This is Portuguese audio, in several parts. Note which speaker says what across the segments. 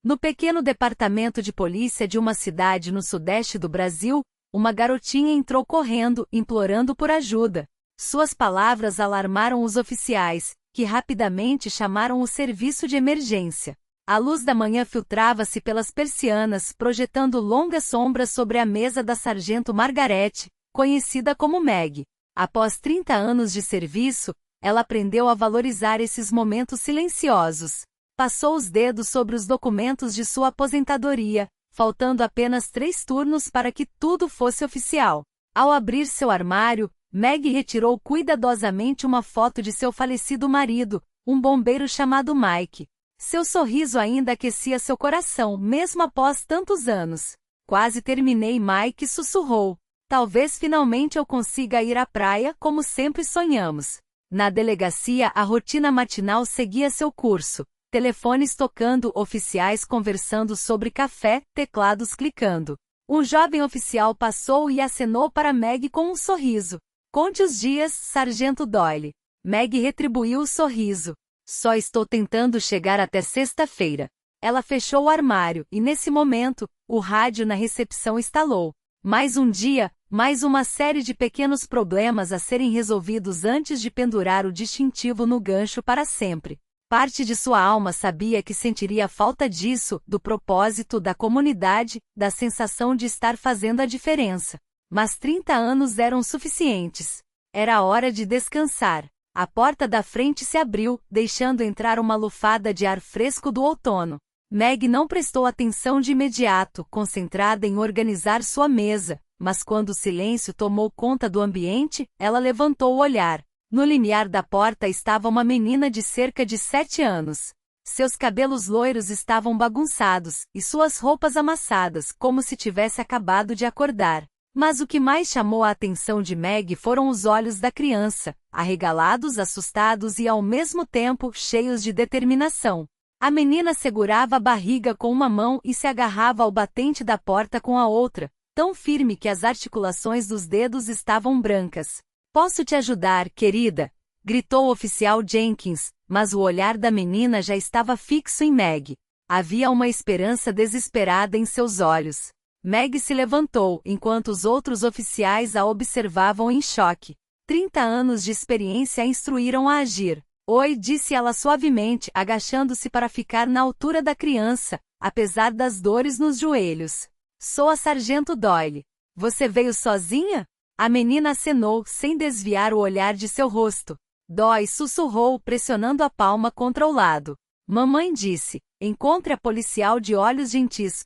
Speaker 1: No pequeno departamento de polícia de uma cidade no sudeste do Brasil, uma garotinha entrou correndo, implorando por ajuda. Suas palavras alarmaram os oficiais, que rapidamente chamaram o serviço de emergência. A luz da manhã filtrava-se pelas persianas, projetando longas sombras sobre a mesa da sargento Margarete, conhecida como Meg. Após 30 anos de serviço, ela aprendeu a valorizar esses momentos silenciosos. Passou os dedos sobre os documentos de sua aposentadoria, faltando apenas 3 turnos para que tudo fosse oficial. Ao abrir seu armário, Meg retirou cuidadosamente uma foto de seu falecido marido, um bombeiro chamado Mike. Seu sorriso ainda aquecia seu coração, mesmo após tantos anos. Quase terminei, Mike sussurrou. Talvez finalmente eu consiga ir à praia como sempre sonhamos. Na delegacia, a rotina matinal seguia seu curso. Telefones tocando, oficiais conversando sobre café, teclados clicando. Um jovem oficial passou e acenou para Meg com um sorriso. Conte os dias, Sargento Doyle. Meg retribuiu o sorriso. Só estou tentando chegar até sexta-feira. Ela fechou o armário e, nesse momento, o rádio na recepção estalou. Mais um dia, mais uma série de pequenos problemas a serem resolvidos antes de pendurar o distintivo no gancho para sempre. Parte de sua alma sabia que sentiria falta disso, do propósito, da comunidade, da sensação de estar fazendo a diferença. Mas 30 anos eram suficientes. Era hora de descansar. A porta da frente se abriu, deixando entrar uma lufada de ar fresco do outono. Meg não prestou atenção de imediato, concentrada em organizar sua mesa, mas quando o silêncio tomou conta do ambiente, ela levantou o olhar. No limiar da porta estava uma menina de cerca de 7 anos. Seus cabelos loiros estavam bagunçados, e suas roupas amassadas, como se tivesse acabado de acordar. Mas o que mais chamou a atenção de Meg foram os olhos da criança, arregalados, assustados e ao mesmo tempo cheios de determinação. A menina segurava a barriga com uma mão e se agarrava ao batente da porta com a outra, tão firme que as articulações dos dedos estavam brancas. Posso te ajudar, querida? Gritou o oficial Jenkins, mas o olhar da menina já estava fixo em Meg. Havia uma esperança desesperada em seus olhos. Meg se levantou, enquanto os outros oficiais a observavam em choque. 30 anos de experiência a instruíram a agir. Oi, disse ela suavemente, agachando-se para ficar na altura da criança, apesar das dores nos joelhos. Sou a Sargento Doyle. Você veio sozinha? A menina acenou, sem desviar o olhar de seu rosto. Doyle sussurrou, pressionando a palma contra o lado. Mamãe disse, encontre a policial de olhos gentis.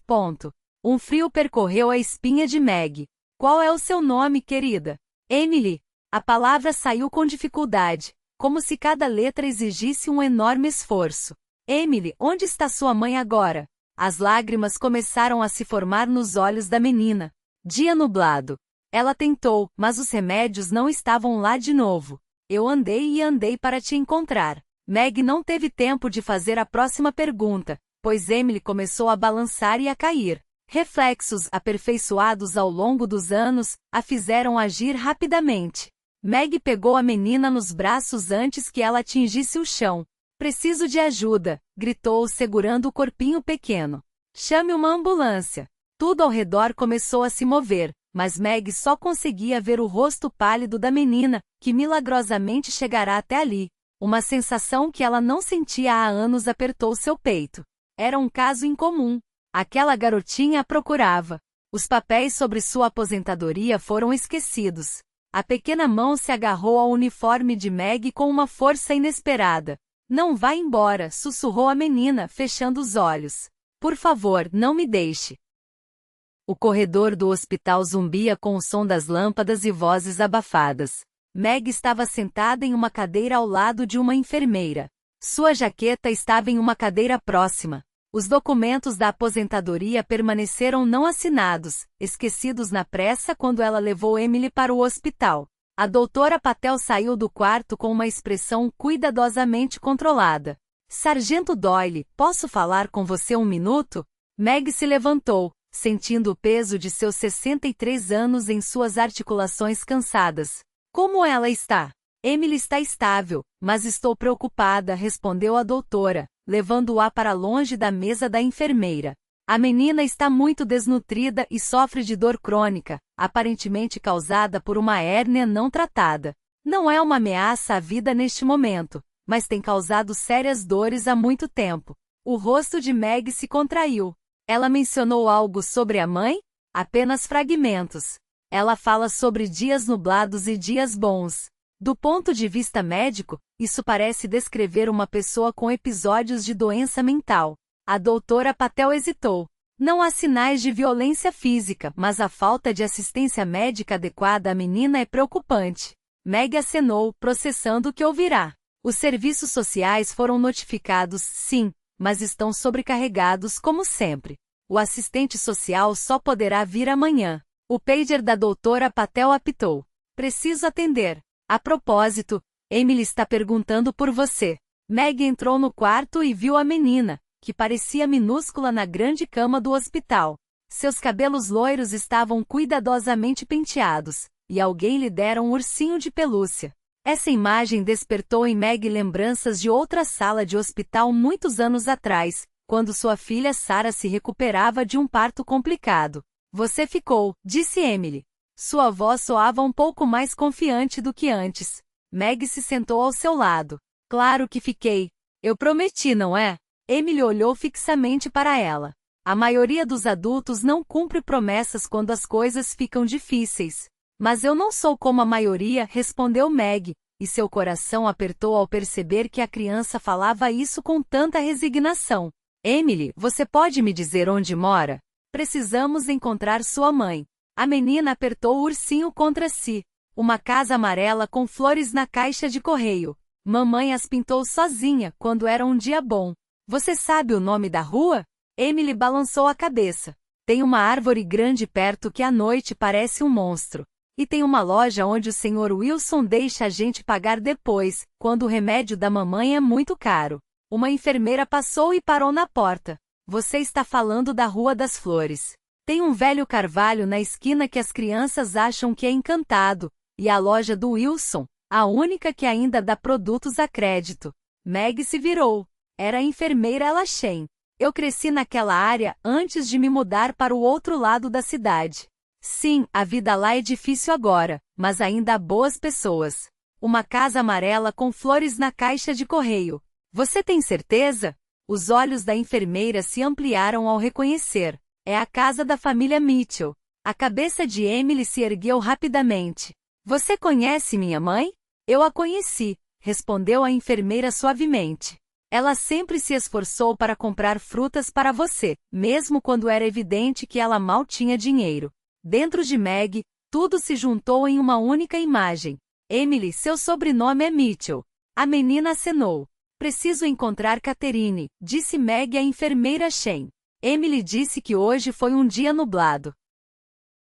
Speaker 1: Um frio percorreu a espinha de Meg. Qual é o seu nome, querida? Emily. A palavra saiu com dificuldade, como se cada letra exigisse um enorme esforço. Emily, onde está sua mãe agora? As lágrimas começaram a se formar nos olhos da menina. Dia nublado. Ela tentou, mas os remédios não estavam lá de novo. Eu andei e andei para te encontrar. Meg não teve tempo de fazer a próxima pergunta, pois Emily começou a balançar e a cair. Reflexos aperfeiçoados ao longo dos anos a fizeram agir rapidamente. Meg pegou a menina nos braços antes que ela atingisse o chão. Preciso de ajuda, gritou segurando o corpinho pequeno. Chame uma ambulância. Tudo ao redor começou a se mover, mas Meg só conseguia ver o rosto pálido da menina, que milagrosamente chegará até ali. Uma sensação que ela não sentia há anos apertou seu peito. Era um caso incomum. Aquela garotinha a procurava. Os papéis sobre sua aposentadoria foram esquecidos. A pequena mão se agarrou ao uniforme de Meg com uma força inesperada. Não vá embora, sussurrou a menina, fechando os olhos. Por favor, não me deixe. O corredor do hospital zumbia com o som das lâmpadas e vozes abafadas. Meg estava sentada em uma cadeira ao lado de uma enfermeira. Sua jaqueta estava em uma cadeira próxima. Os documentos da aposentadoria permaneceram não assinados, esquecidos na pressa quando ela levou Emily para o hospital. A doutora Patel saiu do quarto com uma expressão cuidadosamente controlada. Sargento Doyle, posso falar com você um minuto? Meg se levantou, sentindo o peso de seus 63 anos em suas articulações cansadas. Como ela está? Emily está estável, mas estou preocupada, respondeu a doutora. levando-a para longe da mesa da enfermeira. A menina está muito desnutrida e sofre de dor crônica, aparentemente causada por uma hérnia não tratada. Não é uma ameaça à vida neste momento, mas tem causado sérias dores há muito tempo. O rosto de Meg se contraiu. Ela mencionou algo sobre a mãe? Apenas fragmentos. Ela fala sobre dias nublados e dias bons. Do ponto de vista médico, isso parece descrever uma pessoa com episódios de doença mental. A doutora Patel hesitou. Não há sinais de violência física, mas a falta de assistência médica adequada à menina é preocupante. Meg acenou, processando o que ouvirá. Os serviços sociais foram notificados, sim, mas estão sobrecarregados como sempre. O assistente social só poderá vir amanhã. O pager da doutora Patel apitou. Preciso atender. A propósito, Emily está perguntando por você. Meg entrou no quarto e viu a menina, que parecia minúscula na grande cama do hospital. Seus cabelos loiros estavam cuidadosamente penteados, e alguém lhe dera um ursinho de pelúcia. Essa imagem despertou em Meg lembranças de outra sala de hospital muitos anos atrás, quando sua filha Sarah se recuperava de um parto complicado. Você ficou, disse Emily. Sua voz soava um pouco mais confiante do que antes. Meg se sentou ao seu lado. Claro que fiquei. Eu prometi, não é? Emily olhou fixamente para ela. A maioria dos adultos não cumpre promessas quando as coisas ficam difíceis. Mas eu não sou como a maioria, respondeu Meg, e seu coração apertou ao perceber que a criança falava isso com tanta resignação. Emily, você pode me dizer onde mora? Precisamos encontrar sua mãe. A menina apertou o ursinho contra si. Uma casa amarela com flores na caixa de correio. Mamãe as pintou sozinha quando era um dia bom. Você sabe o nome da rua? Emily balançou a cabeça. Tem uma árvore grande perto que à noite parece um monstro. E tem uma loja onde o Sr. Wilson deixa a gente pagar depois, quando o remédio da mamãe é muito caro. Uma enfermeira passou e parou na porta. Você está falando da Rua das Flores. Tem um velho carvalho na esquina que as crianças acham que é encantado, e a loja do Wilson, a única que ainda dá produtos a crédito. Meg se virou. Era a enfermeira Elachen. Eu cresci naquela área antes de me mudar para o outro lado da cidade. Sim, a vida lá é difícil agora, mas ainda há boas pessoas. Uma casa amarela com flores na caixa de correio. Você tem certeza? Os olhos da enfermeira se ampliaram ao reconhecer. É a casa da família Mitchell. A cabeça de Emily se ergueu rapidamente. Você conhece minha mãe? Eu a conheci, respondeu a enfermeira suavemente. Ela sempre se esforçou para comprar frutas para você, mesmo quando era evidente que ela mal tinha dinheiro. Dentro de Meg, tudo se juntou em uma única imagem. Emily, seu sobrenome é Mitchell. A menina acenou. Preciso encontrar Catherine, disse Meg à enfermeira Shen. Emily disse que hoje foi um dia nublado.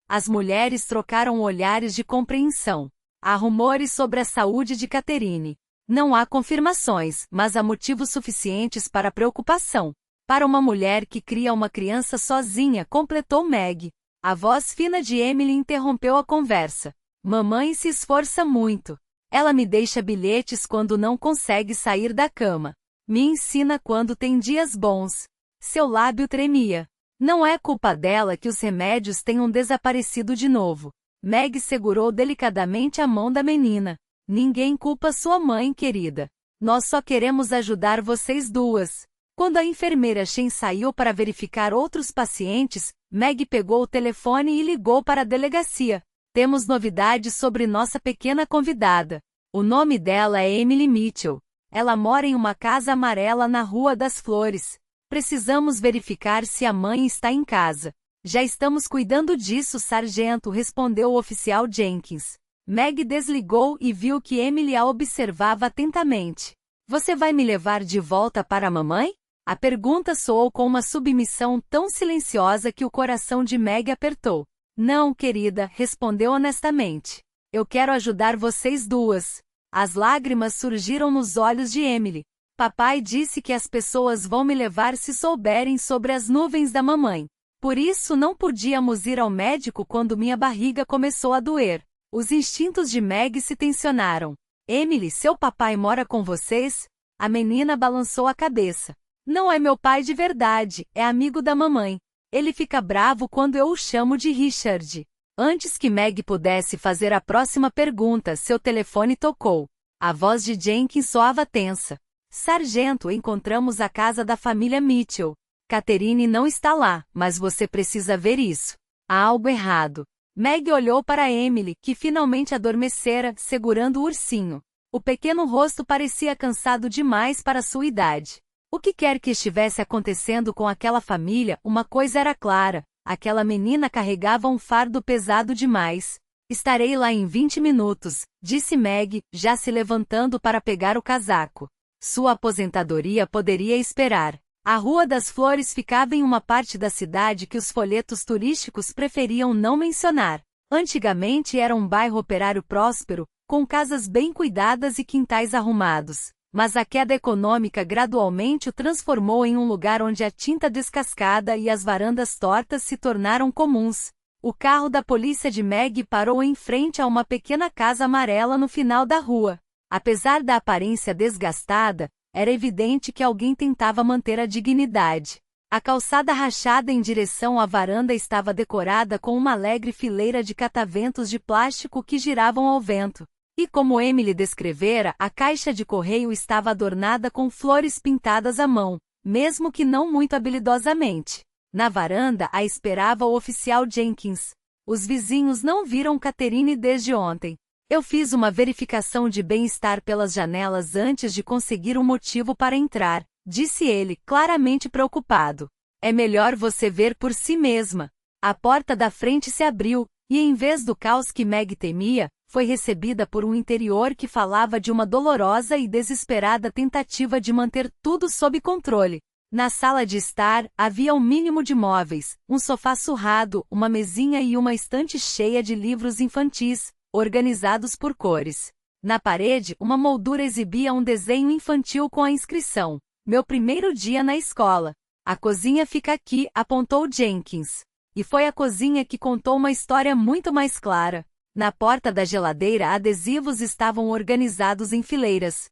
Speaker 1: As mulheres trocaram olhares de compreensão. Há rumores sobre a saúde de Catherine. Não há confirmações, mas há motivos suficientes para preocupação. Para uma mulher que cria uma criança sozinha, completou Meg. A voz fina de Emily interrompeu a conversa. Mamãe se esforça muito. Ela me deixa bilhetes quando não consegue sair da cama. Me ensina quando tem dias bons. Seu lábio tremia. Não é culpa dela que os remédios tenham desaparecido de novo. Meg segurou delicadamente a mão da menina. Ninguém culpa sua mãe, querida. Nós só queremos ajudar vocês duas. Quando a enfermeira Shen saiu para verificar outros pacientes, Meg pegou o telefone e ligou para a delegacia. Temos novidades sobre nossa pequena convidada. O nome dela é Emily Mitchell. Ela mora em uma casa amarela na Rua das Flores. Precisamos verificar se a mãe está em casa. Já estamos cuidando disso, sargento, respondeu o oficial Jenkins. Meg desligou e viu que Emily a observava atentamente. Você vai me levar de volta para a mamãe? A pergunta soou com uma submissão tão silenciosa que o coração de Meg apertou. Não, querida, respondeu honestamente. Eu quero ajudar vocês duas. As lágrimas surgiram nos olhos de Emily. Papai disse que as pessoas vão me levar se souberem sobre as nuvens da mamãe. Por isso não podíamos ir ao médico quando minha barriga começou a doer. Os instintos de Meg se tensionaram. Emily, seu papai mora com vocês? A menina balançou a cabeça. Não é meu pai de verdade, é amigo da mamãe. Ele fica bravo quando eu o chamo de Richard. Antes que Meg pudesse fazer a próxima pergunta, seu telefone tocou. A voz de Jenkins soava tensa. Sargento, encontramos a casa da família Mitchell. Catherine não está lá, mas você precisa ver isso. Há algo errado. Meg olhou para Emily, que finalmente adormecera, segurando o ursinho. O pequeno rosto parecia cansado demais para sua idade. O que quer que estivesse acontecendo com aquela família, uma coisa era clara. Aquela menina carregava um fardo pesado demais. Estarei lá em 20 minutos, disse Meg, já se levantando para pegar o casaco. Sua aposentadoria poderia esperar. A Rua das Flores ficava em uma parte da cidade que os folhetos turísticos preferiam não mencionar. Antigamente era um bairro operário próspero, com casas bem cuidadas e quintais arrumados. Mas a queda econômica gradualmente o transformou em um lugar onde a tinta descascada e as varandas tortas se tornaram comuns. O carro da polícia de Meg parou em frente a uma pequena casa amarela no final da rua. Apesar da aparência desgastada, era evidente que alguém tentava manter a dignidade. A calçada rachada em direção à varanda estava decorada com uma alegre fileira de cataventos de plástico que giravam ao vento. E como Emily descrevera, a caixa de correio estava adornada com flores pintadas à mão, mesmo que não muito habilidosamente. Na varanda a esperava o oficial Jenkins. Os vizinhos não viram Catherine desde ontem. Eu fiz uma verificação de bem-estar pelas janelas antes de conseguir um motivo para entrar, disse ele, claramente preocupado. É melhor você ver por si mesma. A porta da frente se abriu, e em vez do caos que Meg temia, foi recebida por um interior que falava de uma dolorosa e desesperada tentativa de manter tudo sob controle. Na sala de estar, havia um mínimo de móveis, um sofá surrado, uma mesinha e uma estante cheia de livros infantis, organizados por cores. Na parede, uma moldura exibia um desenho infantil com a inscrição: Meu primeiro dia na escola. A cozinha fica aqui, apontou Jenkins. E foi a cozinha que contou uma história muito mais clara. Na porta da geladeira, adesivos estavam organizados em fileiras.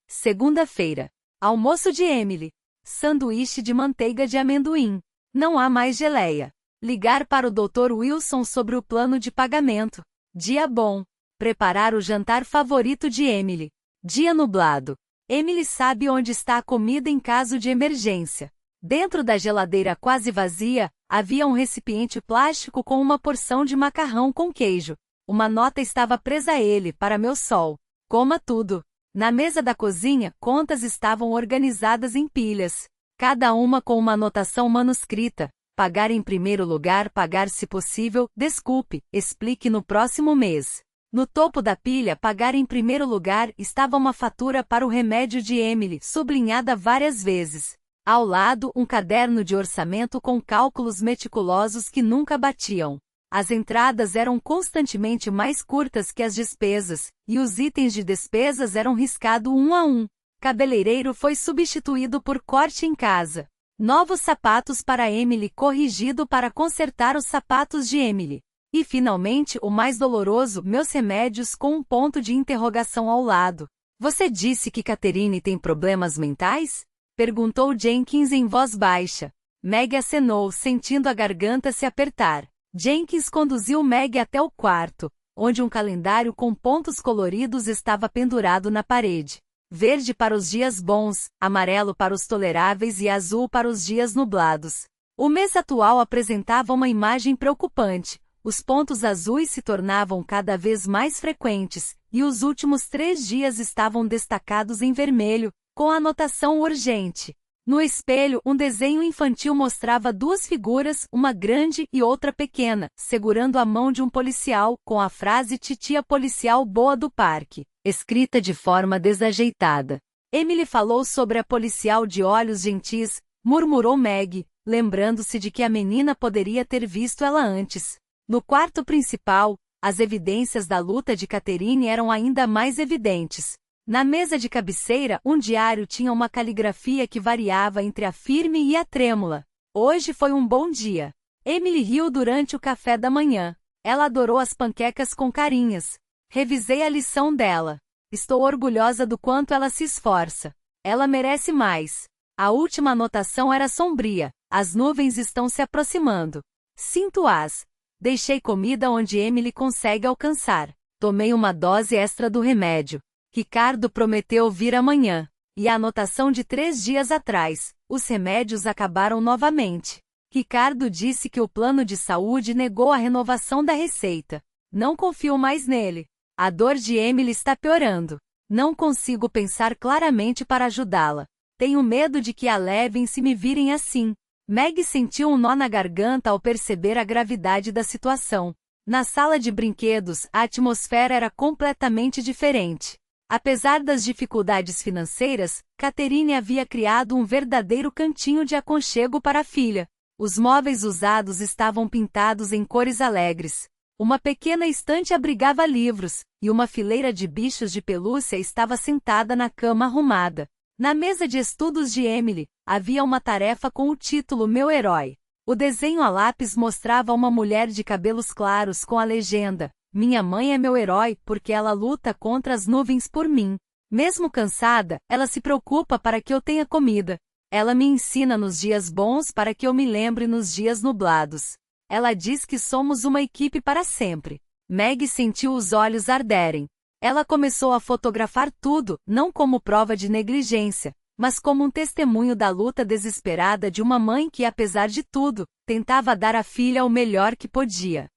Speaker 1: Segunda-feira. Almoço de Emily. Sanduíche de manteiga de amendoim. Não há mais geleia. Ligar para o Dr. Wilson sobre o plano de pagamento. Dia bom. Preparar o jantar favorito de Emily. Dia nublado. Emily sabe onde está a comida em caso de emergência. Dentro da geladeira quase vazia, havia um recipiente plástico com uma porção de macarrão com queijo. Uma nota estava presa a ele, para meu sol. Coma tudo. Na mesa da cozinha, contas estavam organizadas em pilhas. Cada uma com uma anotação manuscrita. Pagar em primeiro lugar, pagar se possível, desculpe, explique no próximo mês. No topo da pilha, pagar em primeiro lugar, estava uma fatura para o remédio de Emily, sublinhada várias vezes. Ao lado, um caderno de orçamento com cálculos meticulosos que nunca batiam. As entradas eram constantemente mais curtas que as despesas, e os itens de despesas eram riscados um a um. Cabeleireiro foi substituído por corte em casa. Novos sapatos para Emily corrigido para consertar os sapatos de Emily. E finalmente, o mais doloroso, meus remédios com um ponto de interrogação ao lado. Você disse que Catherine tem problemas mentais? Perguntou Jenkins em voz baixa. Meg acenou, sentindo a garganta se apertar. Jenkins conduziu Meg até o quarto, onde um calendário com pontos coloridos estava pendurado na parede. Verde para os dias bons, amarelo para os toleráveis e azul para os dias nublados. O mês atual apresentava uma imagem preocupante. Os pontos azuis se tornavam cada vez mais frequentes, e os últimos 3 dias estavam destacados em vermelho, com a anotação urgente. No espelho, um desenho infantil mostrava 2 figuras, uma grande e outra pequena, segurando a mão de um policial, com a frase "Titia policial boa do parque", escrita de forma desajeitada. Emily falou sobre a policial de olhos gentis, murmurou Meg, lembrando-se de que a menina poderia ter visto ela antes. No quarto principal, as evidências da luta de Catherine eram ainda mais evidentes. Na mesa de cabeceira, um diário tinha uma caligrafia que variava entre a firme e a trêmula. Hoje foi um bom dia. Emily riu durante o café da manhã. Ela adorou as panquecas com carinhas. Revisei a lição dela. Estou orgulhosa do quanto ela se esforça. Ela merece mais. A última anotação era sombria. As nuvens estão se aproximando. Sinto-as. Deixei comida onde Emily consegue alcançar. Tomei uma dose extra do remédio. Ricardo prometeu vir amanhã. E a anotação de 3 dias atrás. Os remédios acabaram novamente. Ricardo disse que o plano de saúde negou a renovação da receita. Não confio mais nele. A dor de Emily está piorando. Não consigo pensar claramente para ajudá-la. Tenho medo de que a levem se me virem assim. Meg sentiu um nó na garganta ao perceber a gravidade da situação. Na sala de brinquedos, a atmosfera era completamente diferente. Apesar das dificuldades financeiras, Catherine havia criado um verdadeiro cantinho de aconchego para a filha. Os móveis usados estavam pintados em cores alegres. Uma pequena estante abrigava livros, e uma fileira de bichos de pelúcia estava sentada na cama arrumada. Na mesa de estudos de Emily, havia uma tarefa com o título Meu Herói. O desenho a lápis mostrava uma mulher de cabelos claros com a legenda: Minha mãe é meu herói porque ela luta contra as nuvens por mim. Mesmo cansada, ela se preocupa para que eu tenha comida. Ela me ensina nos dias bons para que eu me lembre nos dias nublados. Ela diz que somos uma equipe para sempre. Meg sentiu os olhos arderem. Ela começou a fotografar tudo, não como prova de negligência, mas como um testemunho da luta desesperada de uma mãe que, apesar de tudo, tentava dar à filha o melhor que podia.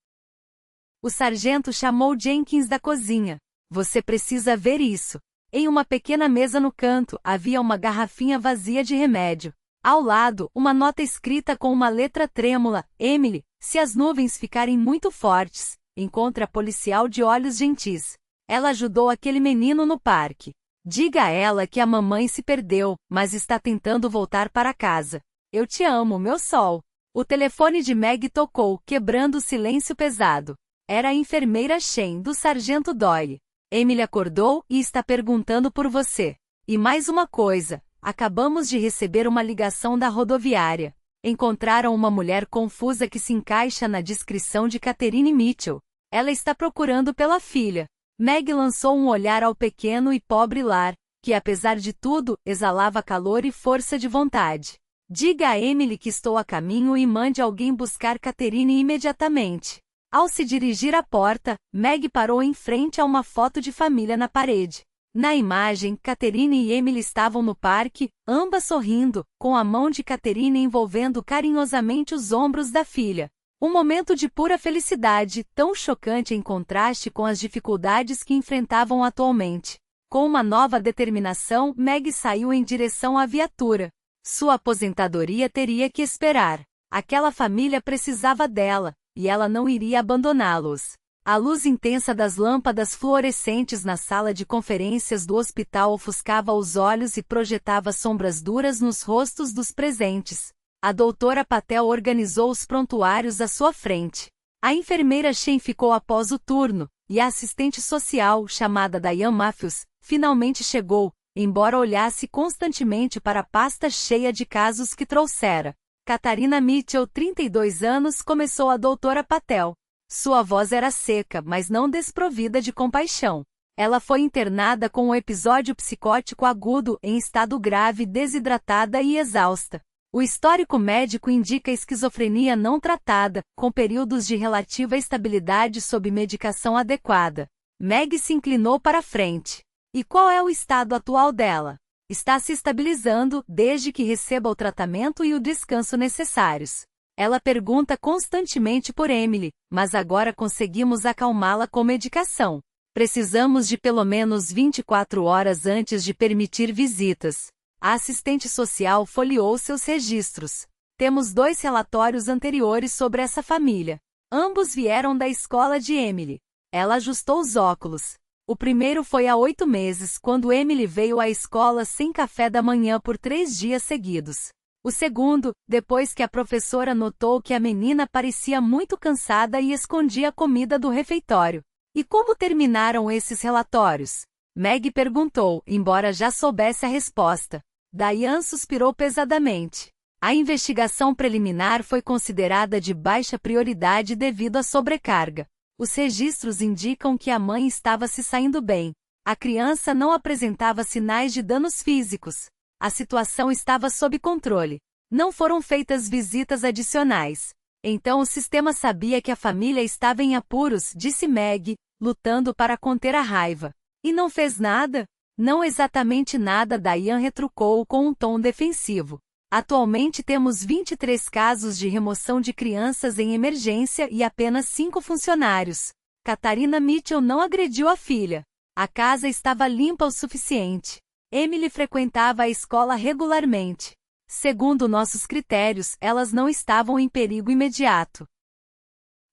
Speaker 1: O sargento chamou Jenkins da cozinha. Você precisa ver isso. Em uma pequena mesa no canto, havia uma garrafinha vazia de remédio. Ao lado, uma nota escrita com uma letra trêmula: Emily, se as nuvens ficarem muito fortes, encontre a policial de olhos gentis. Ela ajudou aquele menino no parque. Diga a ela que a mamãe se perdeu, mas está tentando voltar para casa. Eu te amo, meu sol. O telefone de Meg tocou, quebrando o silêncio pesado. Era a enfermeira Shen, do sargento Doyle. Emily acordou e está perguntando por você. E mais uma coisa. Acabamos de receber uma ligação da rodoviária. Encontraram uma mulher confusa que se encaixa na descrição de Catherine Mitchell. Ela está procurando pela filha. Meg lançou um olhar ao pequeno e pobre lar, que apesar de tudo, exalava calor e força de vontade. Diga a Emily que estou a caminho e mande alguém buscar Catherine imediatamente. Ao se dirigir à porta, Meg parou em frente a uma foto de família na parede. Na imagem, Catherine e Emily estavam no parque, ambas sorrindo, com a mão de Catherine envolvendo carinhosamente os ombros da filha. Um momento de pura felicidade, tão chocante em contraste com as dificuldades que enfrentavam atualmente. Com uma nova determinação, Meg saiu em direção à viatura. Sua aposentadoria teria que esperar. Aquela família precisava dela, e ela não iria abandoná-los. A luz intensa das lâmpadas fluorescentes na sala de conferências do hospital ofuscava os olhos e projetava sombras duras nos rostos dos presentes. A doutora Patel organizou os prontuários à sua frente. A enfermeira Shen ficou após o turno, e a assistente social, chamada Diane Matthews, finalmente chegou, embora olhasse constantemente para a pasta cheia de casos que trouxera. Catarina Mitchell, 32 anos, começou a doutora Patel. Sua voz era seca, mas não desprovida de compaixão. Ela foi internada com um episódio psicótico agudo, em estado grave, desidratada e exausta. O histórico médico indica esquizofrenia não tratada, com períodos de relativa estabilidade sob medicação adequada. Meg se inclinou para a frente. E qual é o estado atual dela? Está se estabilizando, desde que receba o tratamento e o descanso necessários. Ela pergunta constantemente por Emily, mas agora conseguimos acalmá-la com medicação. Precisamos de pelo menos 24 horas antes de permitir visitas. A assistente social folheou seus registros. Temos 2 relatórios anteriores sobre essa família. Ambos vieram da escola de Emily. Ela ajustou os óculos. O primeiro foi há 8 meses, quando Emily veio à escola sem café da manhã por 3 dias seguidos. O segundo, depois que a professora notou que a menina parecia muito cansada e escondia a comida do refeitório. E como terminaram esses relatórios? Meg perguntou, embora já soubesse a resposta. Diane suspirou pesadamente. A investigação preliminar foi considerada de baixa prioridade devido à sobrecarga. Os registros indicam que a mãe estava se saindo bem. A criança não apresentava sinais de danos físicos. A situação estava sob controle. Não foram feitas visitas adicionais. Então o sistema sabia que a família estava em apuros, disse Meg, lutando para conter a raiva. E não fez nada? Não exatamente nada, Diane retrucou com um tom defensivo. Atualmente temos 23 casos de remoção de crianças em emergência e apenas 5 funcionários. Catarina Mitchell não agrediu a filha. A casa estava limpa o suficiente. Emily frequentava a escola regularmente. Segundo nossos critérios, elas não estavam em perigo imediato.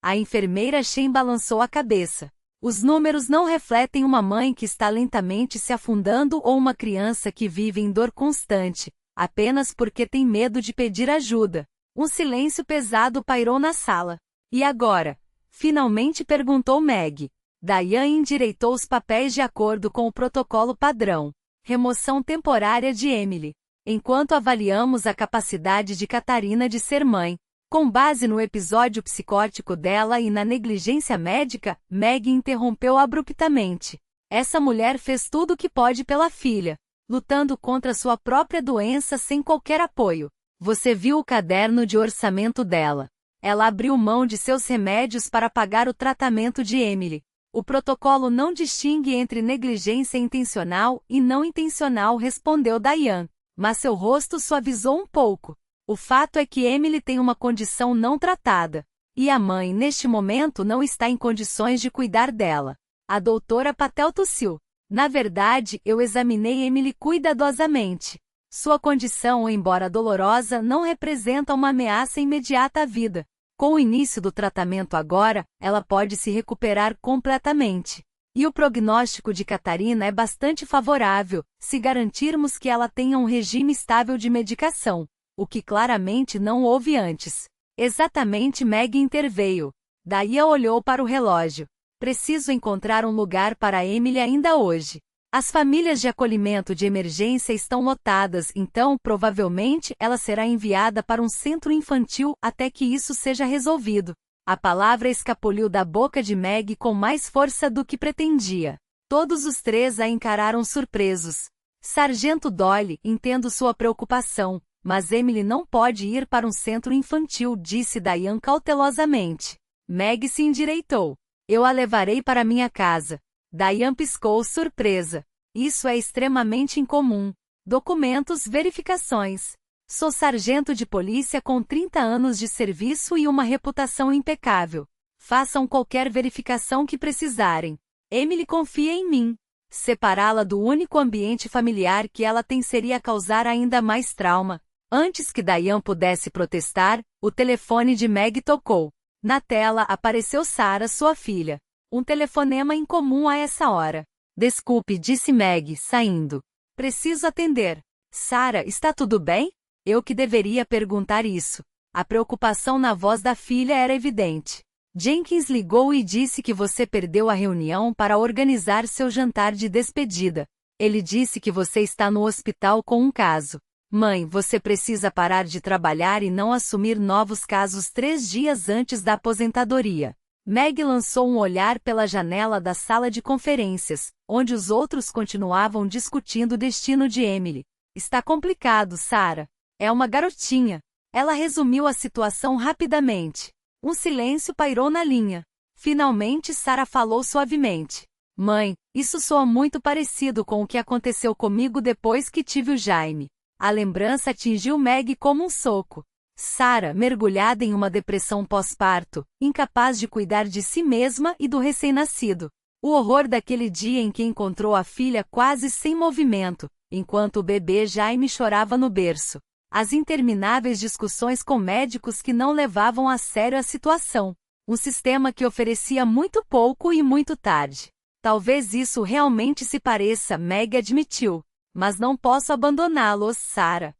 Speaker 1: A enfermeira Shen balançou a cabeça. Os números não refletem uma mãe que está lentamente se afundando ou uma criança que vive em dor constante, apenas porque tem medo de pedir ajuda. Um silêncio pesado pairou na sala. E agora? Finalmente perguntou Meg. Diane endireitou os papéis de acordo com o protocolo padrão. Remoção temporária de Emily. Enquanto avaliamos a capacidade de Catarina de ser mãe, com base no episódio psicótico dela e na negligência médica, Meg interrompeu abruptamente. Essa mulher fez tudo o que pode pela filha, lutando contra sua própria doença sem qualquer apoio. Você viu o caderno de orçamento dela. Ela abriu mão de seus remédios para pagar o tratamento de Emily. O protocolo não distingue entre negligência intencional e não intencional, respondeu Diane, mas seu rosto suavizou um pouco. O fato é que Emily tem uma condição não tratada, e a mãe neste momento não está em condições de cuidar dela. A doutora Patel tossiu. Na verdade, eu examinei Emily cuidadosamente. Sua condição, embora dolorosa, não representa uma ameaça imediata à vida. Com o início do tratamento agora, ela pode se recuperar completamente. E o prognóstico de Catarina é bastante favorável, se garantirmos que ela tenha um regime estável de medicação, o que claramente não houve antes. Exatamente, Meg interveio. Daí olhou para o relógio. Preciso encontrar um lugar para Emily ainda hoje. As famílias de acolhimento de emergência estão lotadas, então provavelmente ela será enviada para um centro infantil até que isso seja resolvido. A palavra escapuliu da boca de Meg com mais força do que pretendia. Todos os três a encararam surpresos. Sargento Doyle, entendo sua preocupação, mas Emily não pode ir para um centro infantil, disse Diane cautelosamente. Meg se endireitou. Eu a levarei para minha casa. Diane piscou surpresa. Isso é extremamente incomum. Documentos, verificações. Sou sargento de polícia com 30 anos de serviço e uma reputação impecável. Façam qualquer verificação que precisarem. Emily confia em mim. Separá-la do único ambiente familiar que ela tem seria causar ainda mais trauma. Antes que Diane pudesse protestar, o telefone de Meg tocou. Na tela apareceu Sarah, sua filha. Um telefonema incomum a essa hora. Desculpe, disse Meg, saindo. Preciso atender. Sarah, está tudo bem? Eu que deveria perguntar isso. A preocupação na voz da filha era evidente. Jenkins ligou e disse que você perdeu a reunião para organizar seu jantar de despedida. Ele disse que você está no hospital com um caso. Mãe, você precisa parar de trabalhar e não assumir novos casos 3 dias antes da aposentadoria. Meg lançou um olhar pela janela da sala de conferências, onde os outros continuavam discutindo o destino de Emily. Está complicado, Sarah. É uma garotinha. Ela resumiu a situação rapidamente. Um silêncio pairou na linha. Finalmente Sarah falou suavemente. Mãe, isso soa muito parecido com o que aconteceu comigo depois que tive o Jaime. A lembrança atingiu Meg como um soco. Sarah, mergulhada em uma depressão pós-parto, incapaz de cuidar de si mesma e do recém-nascido. O horror daquele dia em que encontrou a filha quase sem movimento, enquanto o bebê Jaime chorava no berço. As intermináveis discussões com médicos que não levavam a sério a situação. Um sistema que oferecia muito pouco e muito tarde. Talvez isso realmente se pareça, Meg admitiu. Mas não posso abandoná-los, Sarah.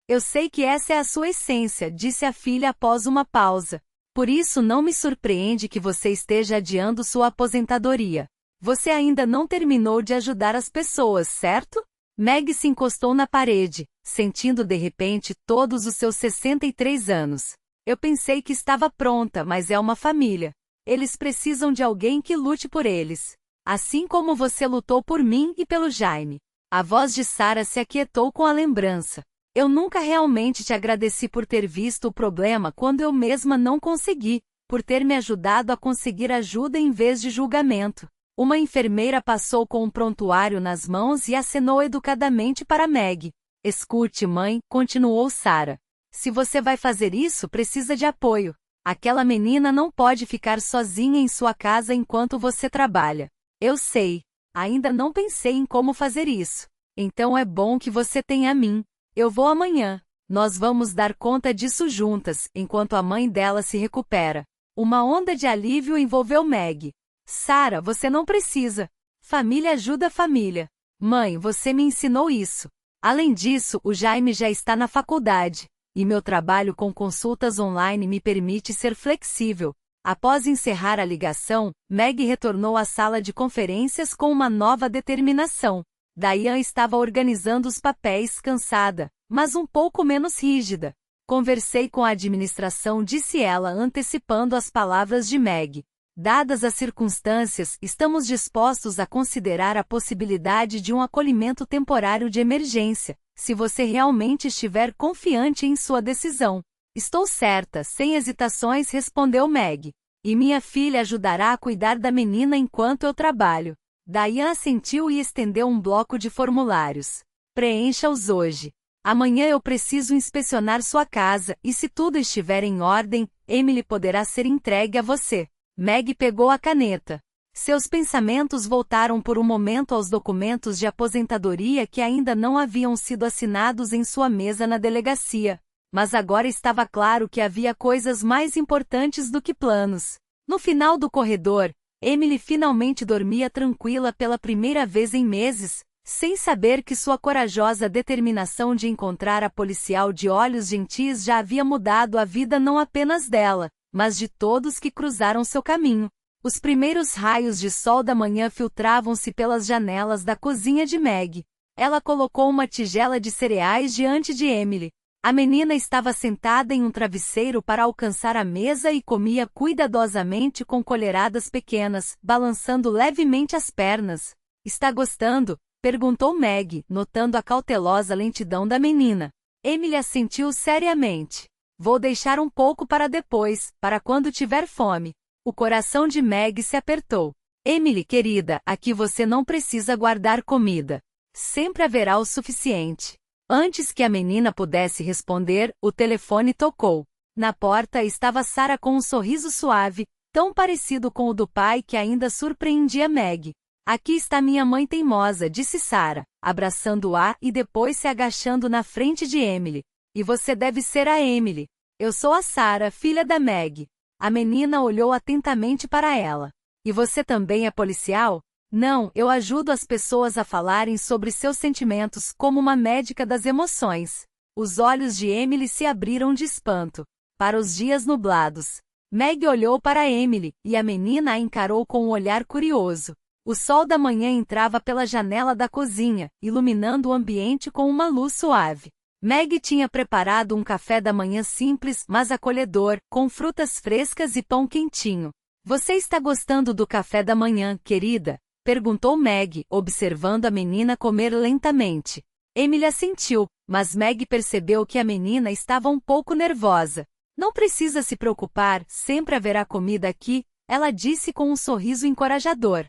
Speaker 1: Eu sei que essa é a sua essência, disse a filha após uma pausa. Por isso não me surpreende que você esteja adiando sua aposentadoria. Você ainda não terminou de ajudar as pessoas, certo? Meg se encostou na parede, sentindo de repente todos os seus 63 anos. Eu pensei que estava pronta, mas é uma família. Eles precisam de alguém que lute por eles. Assim como você lutou por mim e pelo Jaime. A voz de Sarah se aquietou com a lembrança. Eu nunca realmente te agradeci por ter visto o problema quando eu mesma não consegui, por ter me ajudado a conseguir ajuda em vez de julgamento. Uma enfermeira passou com um prontuário nas mãos e acenou educadamente para Meg. Escute, mãe, continuou Sarah. Se você vai fazer isso, precisa de apoio. Aquela menina não pode ficar sozinha em sua casa enquanto você trabalha. Eu sei. Ainda não pensei em como fazer isso. Então é bom que você tenha a mim. Eu vou amanhã. Nós vamos dar conta disso juntas, enquanto a mãe dela se recupera. Uma onda de alívio envolveu Meg. Sarah, você não precisa. Família ajuda a família. Mãe, você me ensinou isso. Além disso, o Jaime já está na faculdade, e meu trabalho com consultas online me permite ser flexível. Após encerrar a ligação, Meg retornou à sala de conferências com uma nova determinação. Diane estava organizando os papéis, cansada, mas um pouco menos rígida. Conversei com a administração, disse ela, antecipando as palavras de Meg. Dadas as circunstâncias, estamos dispostos a considerar a possibilidade de um acolhimento temporário de emergência, se você realmente estiver confiante em sua decisão. Estou certa, sem hesitações, respondeu Meg. E minha filha ajudará a cuidar da menina enquanto eu trabalho. Diane assentiu e estendeu um bloco de formulários. Preencha-os hoje. Amanhã eu preciso inspecionar sua casa, e se tudo estiver em ordem, Emily poderá ser entregue a você. Meg pegou a caneta. Seus pensamentos voltaram por um momento aos documentos de aposentadoria que ainda não haviam sido assinados em sua mesa na delegacia. Mas agora estava claro que havia coisas mais importantes do que planos. No final do corredor, Emily finalmente dormia tranquila pela primeira vez em meses, sem saber que sua corajosa determinação de encontrar a policial de olhos gentis já havia mudado a vida não apenas dela, mas de todos que cruzaram seu caminho. Os primeiros raios de sol da manhã filtravam-se pelas janelas da cozinha de Meg. Ela colocou uma tigela de cereais diante de Emily. A menina estava sentada em um travesseiro para alcançar a mesa e comia cuidadosamente com colheradas pequenas, balançando levemente as pernas. Está gostando? Perguntou Meg, notando a cautelosa lentidão da menina. Emily assentiu seriamente. Vou deixar um pouco para depois, para quando tiver fome. O coração de Meg se apertou. Emily, querida, aqui você não precisa guardar comida. Sempre haverá o suficiente. Antes que a menina pudesse responder, o telefone tocou. Na porta estava Sarah com um sorriso suave, tão parecido com o do pai que ainda surpreendia Meg. Aqui está minha mãe teimosa, disse Sarah, abraçando-a e depois se agachando na frente de Emily. E você deve ser a Emily. Eu sou a Sarah, filha da Meg. A menina olhou atentamente para ela. E você também é policial? Não, eu ajudo as pessoas a falarem sobre seus sentimentos como uma médica das emoções. Os olhos de Emily se abriram de espanto. Para os dias nublados. Meg olhou para Emily, e a menina a encarou com um olhar curioso. O sol da manhã entrava pela janela da cozinha, iluminando o ambiente com uma luz suave. Meg tinha preparado um café da manhã simples, mas acolhedor, com frutas frescas e pão quentinho. Você está gostando do café da manhã, querida? Perguntou Meg, observando a menina comer lentamente. Emily assentiu, mas Meg percebeu que a menina estava um pouco nervosa. Não precisa se preocupar, sempre haverá comida aqui, ela disse com um sorriso encorajador.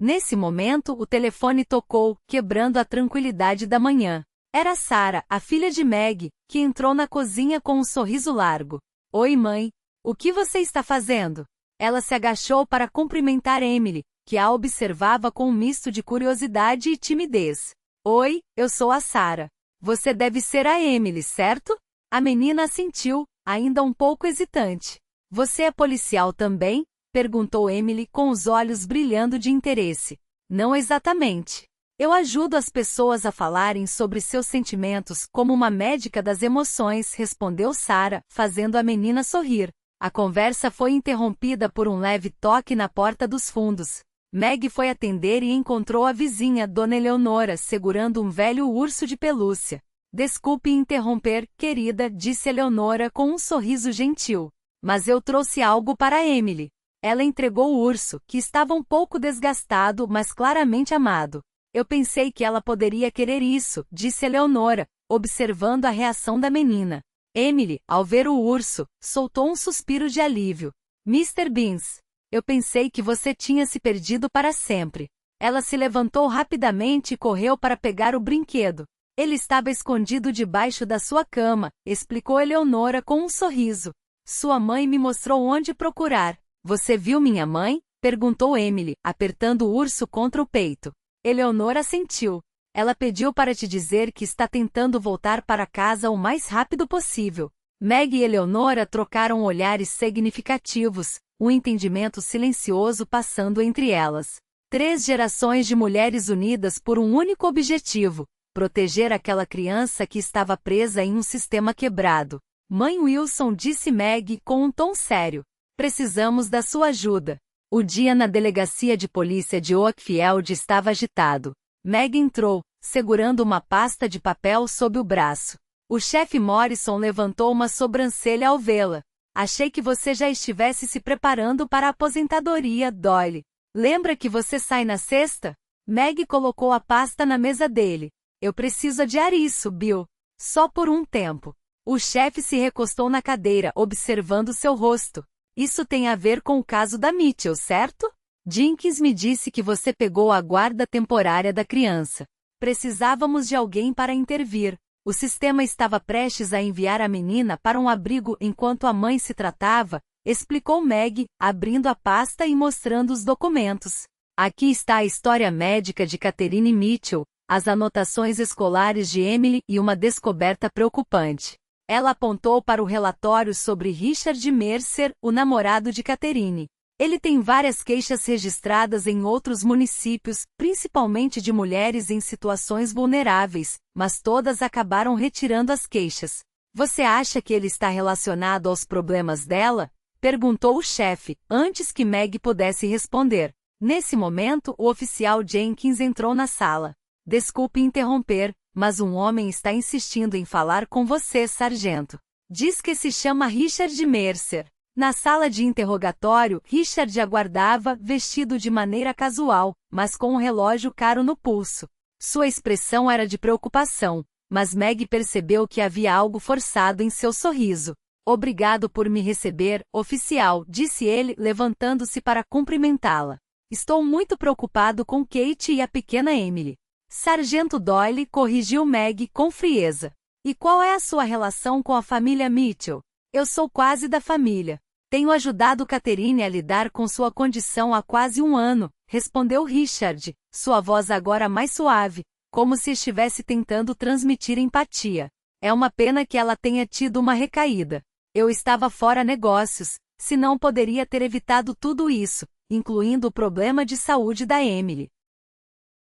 Speaker 1: Nesse momento, o telefone tocou, quebrando a tranquilidade da manhã. Era Sarah, a filha de Meg, que entrou na cozinha com um sorriso largo. Oi, mãe. O que você está fazendo? Ela se agachou para cumprimentar Emily, que a observava com um misto de curiosidade e timidez. Oi, eu sou a Sarah. Você deve ser a Emily, certo? A menina assentiu, ainda um pouco hesitante. Você é policial também? Perguntou Emily com os olhos brilhando de interesse. Não exatamente. Eu ajudo as pessoas a falarem sobre seus sentimentos como uma médica das emoções, respondeu Sarah, fazendo a menina sorrir. A conversa foi interrompida por um leve toque na porta dos fundos. Meg foi atender e encontrou a vizinha, Dona Eleonora, segurando um velho urso de pelúcia. Desculpe interromper, querida, disse Eleonora com um sorriso gentil. Mas eu trouxe algo para Emily. Ela entregou o urso, que estava um pouco desgastado, mas claramente amado. Eu pensei que ela poderia querer isso, disse Eleonora, observando a reação da menina. Emily, ao ver o urso, soltou um suspiro de alívio. Mr. Beans, eu pensei que você tinha se perdido para sempre. Ela se levantou rapidamente e correu para pegar o brinquedo. Ele estava escondido debaixo da sua cama, explicou Eleonora com um sorriso. Sua mãe me mostrou onde procurar. Você viu minha mãe? Perguntou Emily, apertando o urso contra o peito. Eleonora assentiu. Ela pediu para te dizer que está tentando voltar para casa o mais rápido possível. Meg e Eleonora trocaram olhares significativos, um entendimento silencioso passando entre elas. 3 gerações de mulheres unidas por um único objetivo: proteger aquela criança que estava presa em um sistema quebrado. Mãe Wilson, disse Meg com um tom sério. Precisamos da sua ajuda. O dia na delegacia de polícia de Oakfield estava agitado. Meg entrou, segurando uma pasta de papel sob o braço. O chefe Morrison levantou uma sobrancelha ao vê-la. Achei que você já estivesse se preparando para a aposentadoria, Doyle. Lembra que você sai na sexta? Meg colocou a pasta na mesa dele. Eu preciso adiar isso, Bill. Só por um tempo. O chefe se recostou na cadeira, observando seu rosto. Isso tem a ver com o caso da Mitchell, certo? Jenkins me disse que você pegou a guarda temporária da criança. Precisávamos de alguém para intervir. O sistema estava prestes a enviar a menina para um abrigo enquanto a mãe se tratava, explicou Meg, abrindo a pasta e mostrando os documentos. Aqui está a história médica de Catherine Mitchell, as anotações escolares de Emily e uma descoberta preocupante. Ela apontou para o relatório sobre Richard Mercer, o namorado de Catherine. Ele tem várias queixas registradas em outros municípios, principalmente de mulheres em situações vulneráveis, mas todas acabaram retirando as queixas. Você acha que ele está relacionado aos problemas dela? Perguntou o chefe, antes que Meg pudesse responder. Nesse momento, o oficial Jenkins entrou na sala. Desculpe interromper, mas um homem está insistindo em falar com você, sargento. Diz que se chama Richard Mercer. Na sala de interrogatório, Richard aguardava, vestido de maneira casual, mas com um relógio caro no pulso. Sua expressão era de preocupação, mas Meg percebeu que havia algo forçado em seu sorriso. Obrigado por me receber, oficial, disse ele, levantando-se para cumprimentá-la. Estou muito preocupado com Kate e a pequena Emily. Sargento Doyle, corrigiu Meg com frieza. E qual é a sua relação com a família Mitchell? Eu sou quase da família. Tenho ajudado Catherine a lidar com sua condição há quase um ano, respondeu Richard, sua voz agora mais suave, como se estivesse tentando transmitir empatia. É uma pena que ela tenha tido uma recaída. Eu estava fora negócios, senão poderia ter evitado tudo isso, incluindo o problema de saúde da Emily.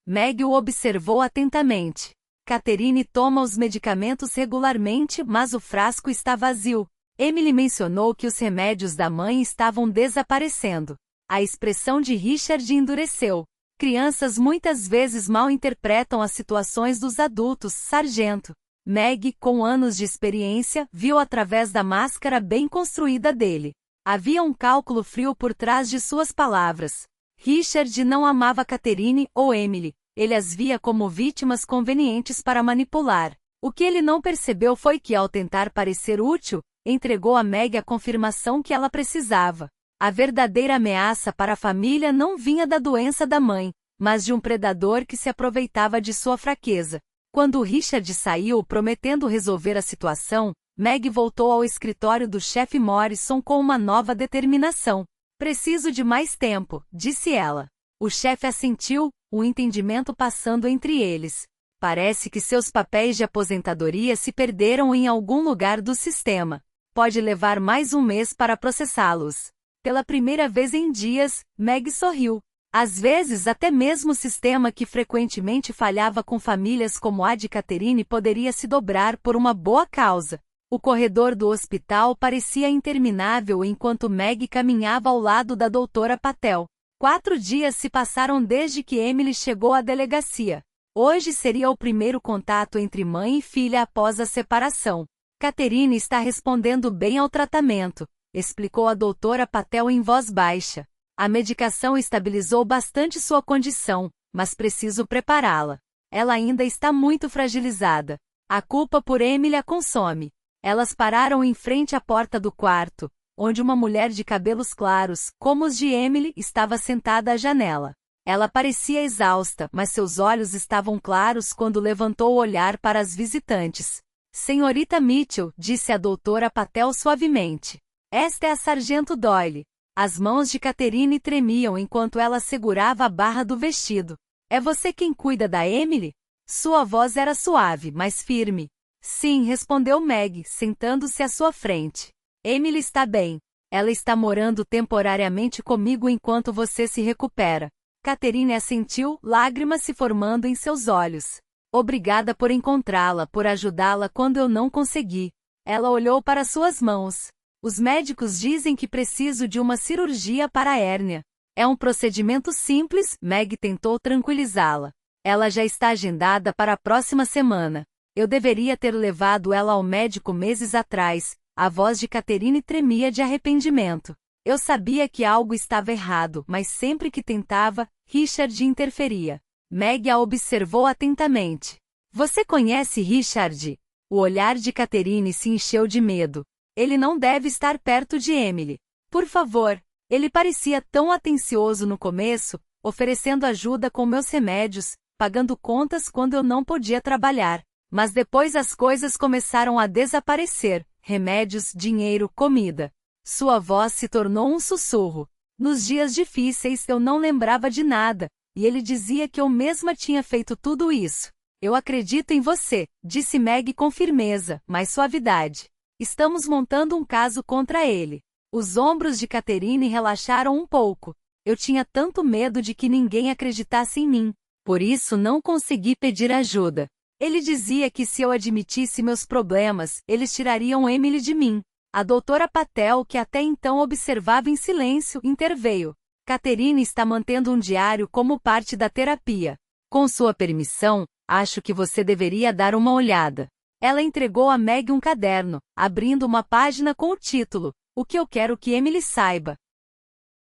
Speaker 1: Meg o observou atentamente. Catherine toma os medicamentos regularmente, mas o frasco está vazio. Emily mencionou que os remédios da mãe estavam desaparecendo. A expressão de Richard endureceu. Crianças muitas vezes mal interpretam as situações dos adultos, sargento. Meg, com anos de experiência, viu através da máscara bem construída dele. Havia um cálculo frio por trás de suas palavras. Richard não amava Catherine ou Emily. Ele as via como vítimas convenientes para manipular. O que ele não percebeu foi que, ao tentar parecer útil, entregou a Meg a confirmação que ela precisava. A verdadeira ameaça para a família não vinha da doença da mãe, mas de um predador que se aproveitava de sua fraqueza. Quando Richard saiu prometendo resolver a situação, Meg voltou ao escritório do chefe Morrison com uma nova determinação. Preciso de mais tempo, disse ela. O chefe assentiu, o entendimento passando entre eles. Parece que seus papéis de aposentadoria se perderam em algum lugar do sistema. Pode levar mais um mês para processá-los. Pela primeira vez em dias, Meg sorriu. Às vezes até mesmo o sistema que frequentemente falhava com famílias como a de Catherine poderia se dobrar por uma boa causa. O corredor do hospital parecia interminável enquanto Meg caminhava ao lado da doutora Patel. 4 dias se passaram desde que Emily chegou à delegacia. Hoje seria o primeiro contato entre mãe e filha após a separação. Catherine está respondendo bem ao tratamento. explicou a doutora Patel em voz baixa. A medicação estabilizou bastante sua condição, mas preciso prepará-la. Ela ainda está muito fragilizada. A culpa por Emily a consome. Elas pararam em frente à porta do quarto, onde uma mulher de cabelos claros, como os de Emily, estava sentada à janela. Ela parecia exausta, mas seus olhos estavam claros quando levantou o olhar para as visitantes. Senhorita Mitchell, disse a doutora Patel suavemente. Esta é a sargento Doyle. As mãos de Catherine tremiam enquanto ela segurava a barra do vestido. É você quem cuida da Emily? Sua voz era suave, mas firme. Sim, respondeu Meg, sentando-se à sua frente. Emily está bem. Ela está morando temporariamente comigo enquanto você se recupera. Catherine assentiu, lágrimas se formando em seus olhos. Obrigada por encontrá-la, por ajudá-la quando eu não consegui. Ela olhou para suas mãos. Os médicos dizem que preciso de uma cirurgia para a hérnia. É um procedimento simples, Meg tentou tranquilizá-la. Ela já está agendada para a próxima semana. Eu deveria ter levado ela ao médico meses atrás. A voz de Catherine tremia de arrependimento. Eu sabia que algo estava errado, mas sempre que tentava, Richard interferia. Meg a observou atentamente. Você conhece Richard? O olhar de Catherine se encheu de medo. Ele não deve estar perto de Emily. Por favor. Ele parecia tão atencioso no começo, oferecendo ajuda com meus remédios, pagando contas quando eu não podia trabalhar. Mas depois as coisas começaram a desaparecer. Remédios, dinheiro, comida. Sua voz se tornou um sussurro. Nos dias difíceis eu não lembrava de nada, e ele dizia que eu mesma tinha feito tudo isso. Eu acredito em você, disse Meg com firmeza, mas suavidade. Estamos montando um caso contra ele. Os ombros de Catherine relaxaram um pouco. Eu tinha tanto medo de que ninguém acreditasse em mim. Por isso não consegui pedir ajuda. Ele dizia que se eu admitisse meus problemas, eles tirariam Emily de mim. A doutora Patel, que até então observava em silêncio, interveio. Catherine está mantendo um diário como parte da terapia. Com sua permissão, acho que você deveria dar uma olhada. Ela entregou a Meg um caderno, abrindo uma página com o título, O que eu quero que Emily saiba.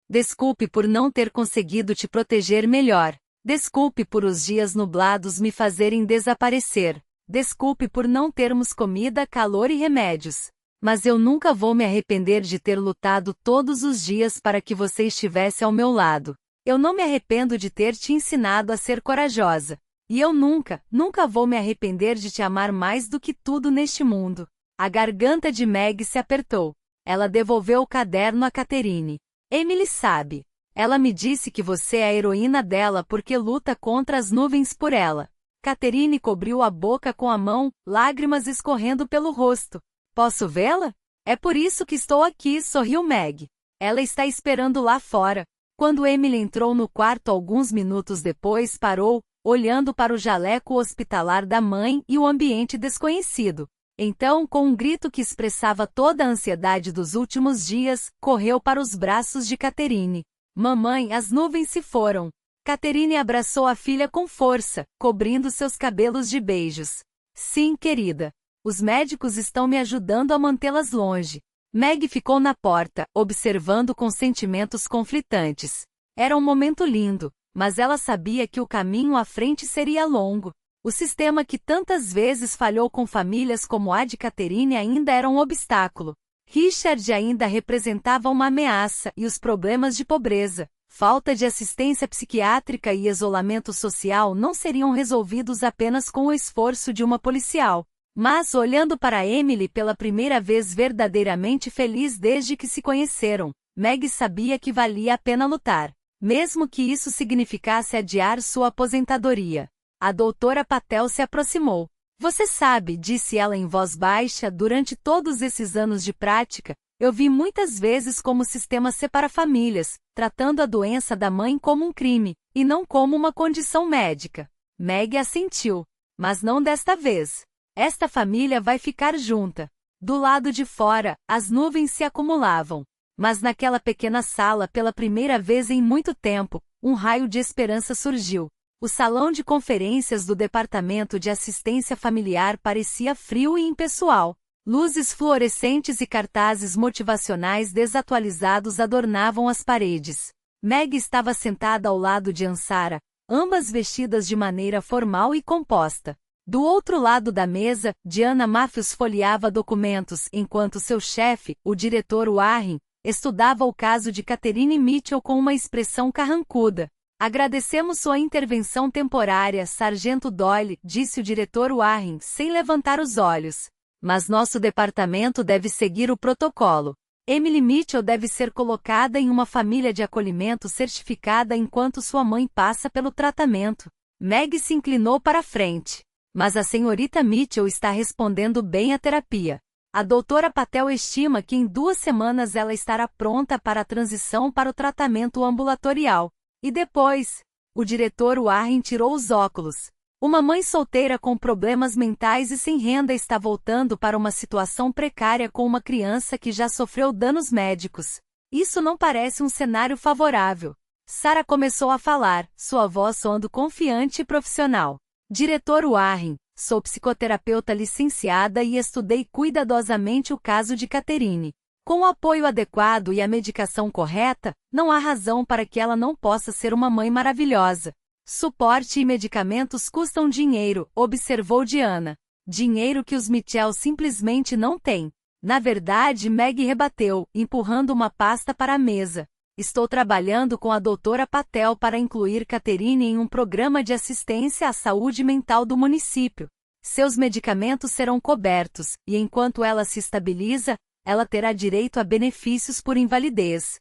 Speaker 1: Desculpe por não ter conseguido te proteger melhor. Desculpe por os dias nublados me fazerem desaparecer. Desculpe por não termos comida, calor e remédios. Mas eu nunca vou me arrepender de ter lutado todos os dias para que você estivesse ao meu lado. Eu não me arrependo de ter te ensinado a ser corajosa. E eu nunca vou me arrepender de te amar mais do que tudo neste mundo. A garganta de Meg se apertou. Ela devolveu o caderno a Catherine. Emily sabe. Ela me disse que você é a heroína dela porque luta contra as nuvens por ela. Catherine cobriu a boca com a mão, lágrimas escorrendo pelo rosto. Posso vê-la? É por isso que estou aqui, sorriu Meg. Ela está esperando lá fora. Quando Emily entrou no quarto alguns minutos depois parou, olhando para o jaleco hospitalar da mãe e o ambiente desconhecido. Então, com um grito que expressava toda a ansiedade dos últimos dias, correu para os braços de Catherine. Mamãe, as nuvens se foram. Catherine abraçou a filha com força, cobrindo seus cabelos de beijos. Sim, querida. Os médicos estão me ajudando a mantê-las longe. Meg ficou na porta, observando com sentimentos conflitantes. Era um momento lindo, mas ela sabia que o caminho à frente seria longo. O sistema que tantas vezes falhou com famílias como a de Catherine ainda era um obstáculo. Richard ainda representava uma ameaça e os problemas de pobreza, falta de assistência psiquiátrica e isolamento social não seriam resolvidos apenas com o esforço de uma policial. Mas, olhando para Emily pela primeira vez verdadeiramente feliz desde que se conheceram, Meg sabia que valia a pena lutar, mesmo que isso significasse adiar sua aposentadoria. A doutora Patel se aproximou. Você sabe, disse ela em voz baixa, durante todos esses anos de prática, eu vi muitas vezes como o sistema separa famílias, tratando a doença da mãe como um crime, e não como uma condição médica. Meg assentiu. Mas não desta vez. Esta família vai ficar junta. Do lado de fora, as nuvens se acumulavam. Mas naquela pequena sala, pela primeira vez em muito tempo, um raio de esperança surgiu. O salão de conferências do Departamento de Assistência Familiar parecia frio e impessoal. Luzes fluorescentes e cartazes motivacionais desatualizados adornavam as paredes. Meg estava sentada ao lado de Ansara, ambas vestidas de maneira formal e composta. Do outro lado da mesa, Diana Matthews folheava documentos enquanto seu chefe, o diretor Warren, estudava o caso de Catherine Mitchell com uma expressão carrancuda. Agradecemos sua intervenção temporária, Sargento Doyle, disse o diretor Warren, sem levantar os olhos. Mas nosso departamento deve seguir o protocolo. Emily Mitchell deve ser colocada em uma família de acolhimento certificada enquanto sua mãe passa pelo tratamento. Meg se inclinou para a frente. Mas a senhorita Mitchell está respondendo bem à terapia. A doutora Patel estima que em 2 semanas ela estará pronta para a transição para o tratamento ambulatorial. E depois? O diretor Warren tirou os óculos. Uma mãe solteira com problemas mentais e sem renda está voltando para uma situação precária com uma criança que já sofreu danos médicos. Isso não parece um cenário favorável. Sarah começou a falar, sua voz soando confiante e profissional. Diretor Warren, sou psicoterapeuta licenciada e estudei cuidadosamente o caso de Catherine. Com o apoio adequado e a medicação correta, não há razão para que ela não possa ser uma mãe maravilhosa. Suporte e medicamentos custam dinheiro, observou Diana. Dinheiro que os Mitchell simplesmente não têm. Na verdade, Meg rebateu, empurrando uma pasta para a mesa. Estou trabalhando com a doutora Patel para incluir Catherine em um programa de assistência à saúde mental do município. Seus medicamentos serão cobertos, e enquanto ela se estabiliza, ela terá direito a benefícios por invalidez.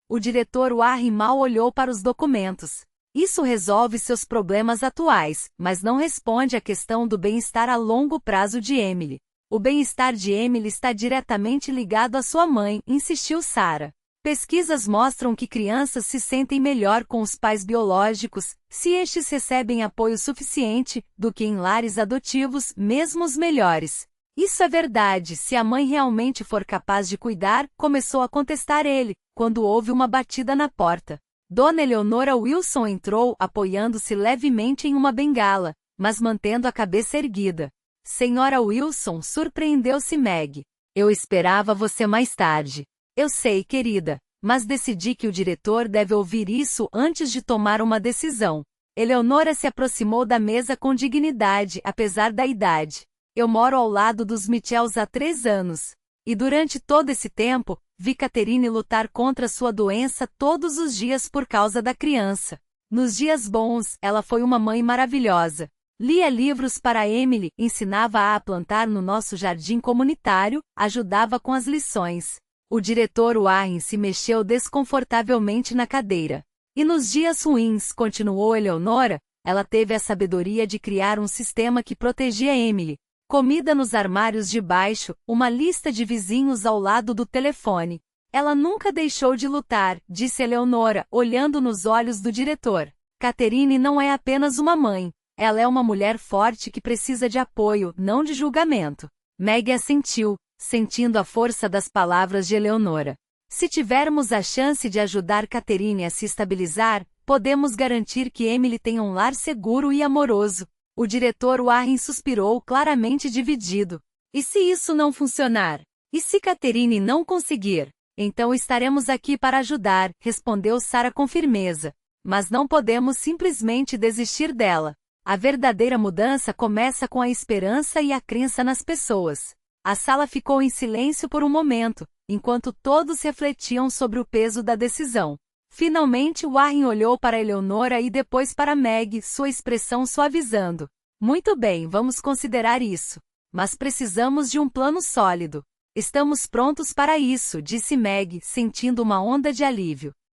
Speaker 1: O diretor Warren mal olhou para os documentos. Isso resolve seus problemas atuais, mas não responde à questão do bem-estar a longo prazo de Emily. O bem-estar de Emily está diretamente ligado à sua mãe, insistiu Sarah. Pesquisas mostram que crianças se sentem melhor com os pais biológicos, se estes recebem apoio suficiente, do que em lares adotivos, mesmo os melhores. Isso é verdade, se a mãe realmente for capaz de cuidar, começou a contestar ele, quando houve uma batida na porta. Dona Eleonora Wilson entrou, apoiando-se levemente em uma bengala, mas mantendo a cabeça erguida. Senhora Wilson, surpreendeu-se Meg. Eu esperava você mais tarde. Eu sei, querida, mas decidi que o diretor deve ouvir isso antes de tomar uma decisão. Eleonora se aproximou da mesa com dignidade, apesar da idade. Eu moro ao lado dos Mitchells há 3 anos. E durante todo esse tempo, vi Catherine lutar contra sua doença todos os dias por causa da criança. Nos dias bons, ela foi uma mãe maravilhosa. Lia livros para Emily, ensinava-a a plantar no nosso jardim comunitário, ajudava com as lições. O diretor Warren se mexeu desconfortavelmente na cadeira. E nos dias ruins, continuou Eleonora, ela teve a sabedoria de criar um sistema que protegia Emily. Comida nos armários de baixo, uma lista de vizinhos ao lado do telefone. Ela nunca deixou de lutar, disse Eleonora, olhando nos olhos do diretor. Catherine não é apenas uma mãe. Ela é uma mulher forte que precisa de apoio, não de julgamento. Meg assentiu, sentindo a força das palavras de Eleonora. Se tivermos a chance de ajudar Catherine a se estabilizar, podemos garantir que Emily tenha um lar seguro e amoroso. O diretor Warren suspirou, claramente dividido. E se isso não funcionar? E se Catherine não conseguir? Então estaremos aqui para ajudar, respondeu Sarah com firmeza. Mas não podemos simplesmente desistir dela. A verdadeira mudança começa com a esperança e a crença nas pessoas. A sala ficou em silêncio por um momento, enquanto todos refletiam sobre o peso da decisão. Finalmente Warren olhou para Eleonora e depois para Meg, sua expressão suavizando. Muito bem, vamos considerar isso. Mas precisamos de um plano sólido. Estamos prontos para isso, disse Meg, sentindo uma onda de alívio.